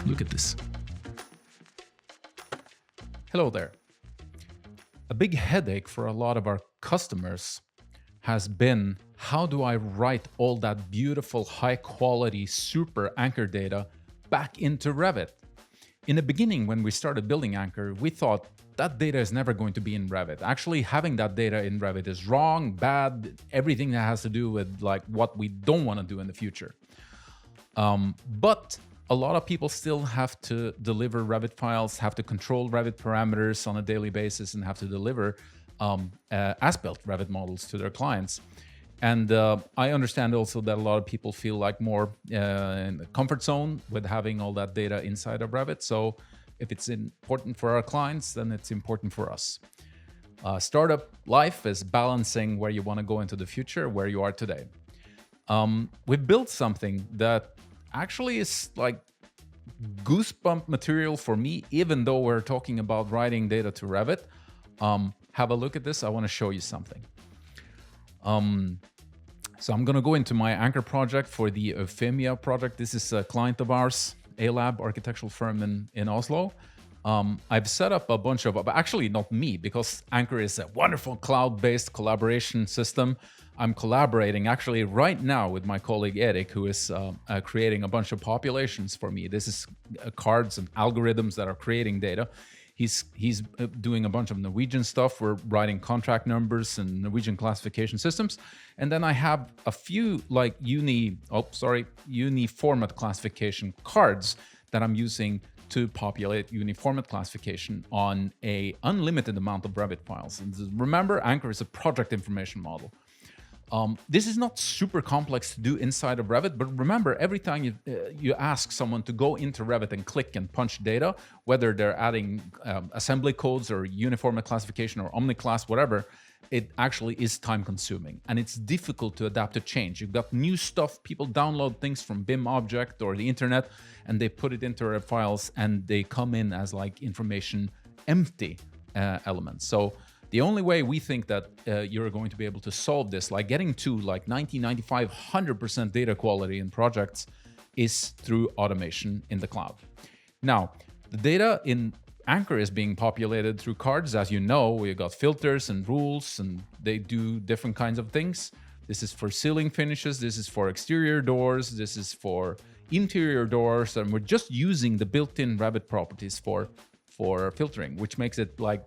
Look at this. Hello there. A big headache for a lot of our customers has been, how do I write all that beautiful, high quality, super Anker data back into Revit? In the beginning, when we started building Anker, we thought that data is never going to be in Revit. Actually, having that data in Revit is wrong, bad, everything that has to do with like what we don't want to do in the future. But a lot of people still have to deliver Revit files, have to control Revit parameters on a daily basis, and have to deliver as-built Revit models to their clients. And I understand also that a lot of people feel like more in the comfort zone with having all that data inside of Revit. So if it's important for our clients, then it's important for us. Startup life is balancing where you want to go into the future, where you are today. We've built something that actually is like goosebump material for me, even though we're talking about writing data to Revit. Have a look at this. I want to show you something. So I'm going to go into my Anker project for the Euphemia project. This is a client of ours, A-Lab architectural firm in Oslo. I've set up a bunch of, actually not me, because Anker is a wonderful cloud-based collaboration system. I'm collaborating actually right now with my colleague Erik, who is creating a bunch of populations for me. This is cards and algorithms that are creating data. He's doing a bunch of Norwegian stuff. We're writing contract numbers and Norwegian classification systems. And then I have a few like uni format classification cards that I'm using to populate uniformat classification on a unlimited amount of Revit files. And remember, Anker is a project information model. This is not super complex to do inside of Revit, but remember, every time you ask someone to go into Revit and click and punch data, whether they're adding assembly codes or uniform classification or omniclass, whatever, it actually is time consuming and it's difficult to adapt to change. You've got new stuff, people download things from BIM object or the internet and they put it into their files and they come in as like information empty elements. So the only way we think that you're going to be able to solve this, like getting to like 90, 95, 100% data quality in projects, is through automation in the cloud. Now, the data in Anker is being populated through cards. As you know, we've got filters and rules, and they do different kinds of things. This is for ceiling finishes. This is for exterior doors. This is for interior doors. And we're just using the built-in Revit properties for filtering, which makes it like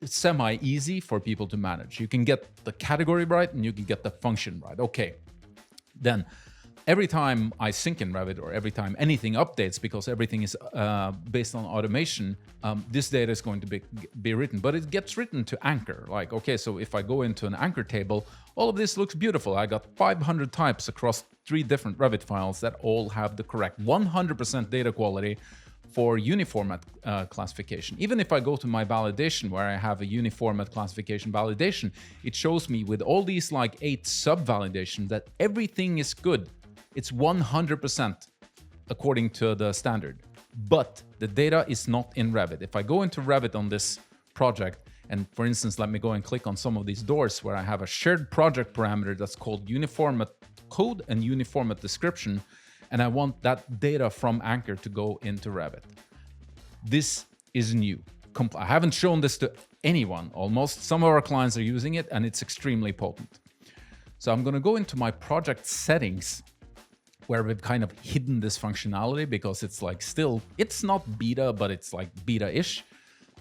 semi-easy for people to manage. You can get the category right and you can get the function right. Okay, then every time I sync in Revit or every time anything updates, because everything is based on automation, this data is going to be written, but it gets written to Anker. Like, okay, so if I go into an Anker table, all of this looks beautiful. I got 500 types across 3 different Revit files that all have the correct 100% data quality for uniformat classification. Even if I go to my validation where I have a uniformat classification validation, it shows me with all these like 8 sub-validations that everything is good. It's 100% according to the standard. But the data is not in Revit. If I go into Revit on this project, and for instance, let me go and click on some of these doors where I have a shared project parameter that's called uniformat code and uniformat description, and I want that data from Anker to go into Revit. This is new. I haven't shown this to anyone almost. Some of our clients are using it and it's extremely potent. So I'm gonna go into my project settings where we've kind of hidden this functionality because it's like still, it's not beta, but it's like beta-ish.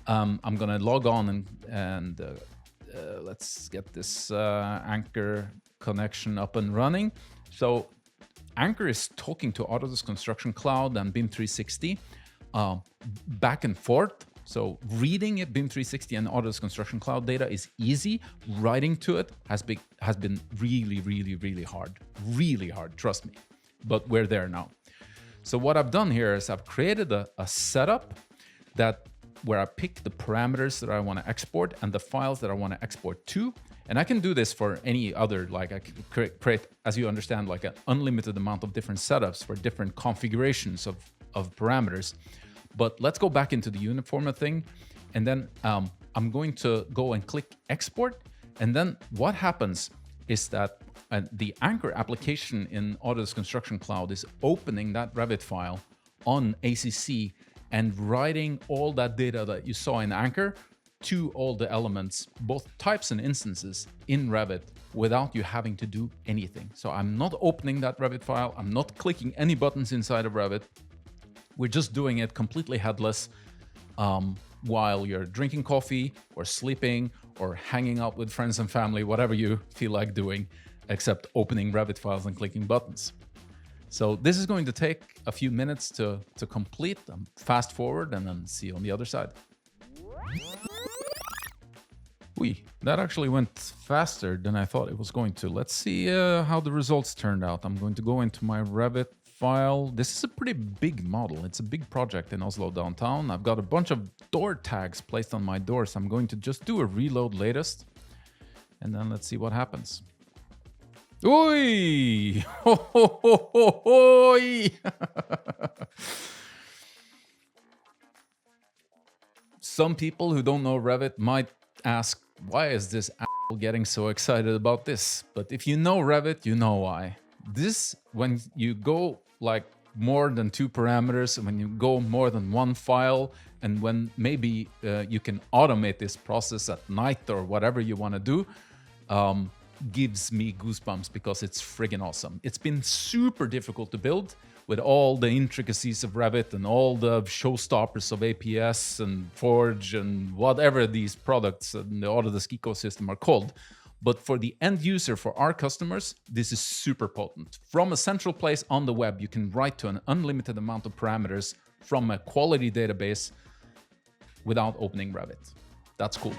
I'm gonna log on and let's get this Anker connection up and running. So Anker is talking to Autodesk Construction Cloud and BIM 360 back and forth. So reading it, BIM 360 and Autodesk Construction Cloud data is easy. Writing to it has been really, really, really hard. Really hard, trust me. But we're there now. So what I've done here is I've created a setup where I pick the parameters that I want to export and the files that I want to export to. And I can do this for any other, like I can create, as you understand, like an unlimited amount of different setups for different configurations of parameters. But let's go back into the uniformat thing. And then I'm going to go and click export. And then what happens is that the Anker application in Autodesk Construction Cloud is opening that Revit file on ACC and writing all that data that you saw in Anker to all the elements, both types and instances, in Revit without you having to do anything. So I'm not opening that Revit file. I'm not clicking any buttons inside of Revit. We're just doing it completely headless while you're drinking coffee or sleeping or hanging out with friends and family, whatever you feel like doing, except opening Revit files and clicking buttons. So this is going to take a few minutes to complete. Fast forward and then see you on the other side. That actually went faster than I thought it was going to. Let's see how the results turned out. I'm going to go into my Revit file. This is a pretty big model. It's a big project in Oslo downtown. I've got a bunch of door tags placed on my doors. I'm going to just do a reload latest, and then let's see what happens. Oi! Ho, ho, ho, ho, hoi! Some people who don't know Revit might ask, why is this asshole getting so excited about this? But if you know Revit, you know why. This, when you go like more than 2 parameters, when you go more than 1 file, and when maybe you can automate this process at night or whatever you want to do, gives me goosebumps because it's friggin' awesome. It's been super difficult to build with all the intricacies of Revit and all the showstoppers of APS and Forge and whatever these products in the Autodesk ecosystem are called. But for the end user, for our customers, this is super potent. From a central place on the web, you can write to an unlimited amount of parameters from a quality database without opening Revit. That's cool.